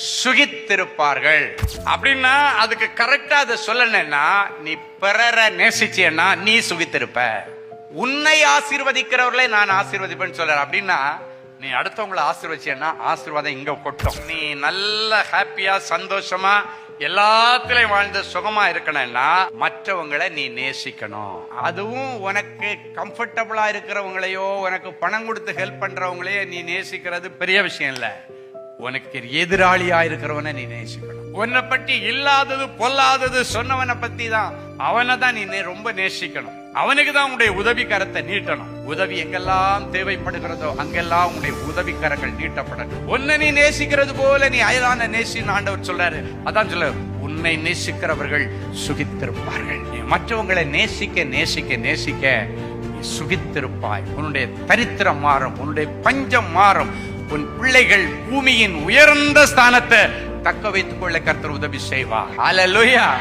சுகித்திருப்பார்கள். அப்படின்னா அதுக்கு கரெக்டா அதை சொல்லணும்னா, நீ பிறரை நேசிச்சேன்னா நீ சுகித்திருப்ப. உன்னை ஆசீர்வதிக்கிறவர்களை நான் ஆசீர்வதிப்பேன்னு சொல்ற. அப்படின்னா நீ அடுத்தவங்களை ஆசீர்வதிச்சேன்னா ஆசீர்வாதம் இங்க கொட்டும். நீ நல்ல ஹாப்பியா சந்தோஷமா எல்லாத்திலையும் வாழ்ந்து சுகமா இருக்கணும்னா மற்றவங்களை நீ நேசிக்கணும். அதுவும் உனக்கு கம்ஃபர்டபுளா இருக்கிறவங்களையோ உனக்கு பணம் கொடுத்து ஹெல்ப் பண்றவங்களையோ நீ நேசிக்கிறது பெரிய விஷயம் இல்ல. உனக்கு எதிராளியா இருக்கிறவனை நீ நேசிக்கணும். உன்னை பற்றி இல்லாதது பொல்லாதது சொன்னவனை பத்தி தான் அவனை தான் நீ ரொம்ப நேசிக்கணும். அவனுக்கு தான் உன்னுடைய உதவி கரத்தை நீட்டணும். உதவி எங்கெல்லாம் தேவைப்படுகிறதோ அங்கெல்லாம் உன்னுடைய உதவி கரங்கள் நீட்டப்படணும். உன்னை நீ நேசிக்கிறது போல நீ அயலான நேசின்னு ஆண்டவர் சொல்றாரு. அதான் சொல்ல, உன்னை நேசிக்கிறவர்கள் சுகித்திருப்பார்கள். நீ மற்றவங்களை நேசிக்க நேசிக்க நேசிக்க நீ சுகித்திருப்பாய். உன்னுடைய தரித்திரம் மாறும், உன்னுடைய பஞ்சம் மாறும். உன் பிள்ளைகள் பூமியின் உயர்ந்த ஸ்தானத்தை தக்க வைத்துக் கொள்ள கர்த்தர் உதவி செய்வார். ஹல்லேலூயா.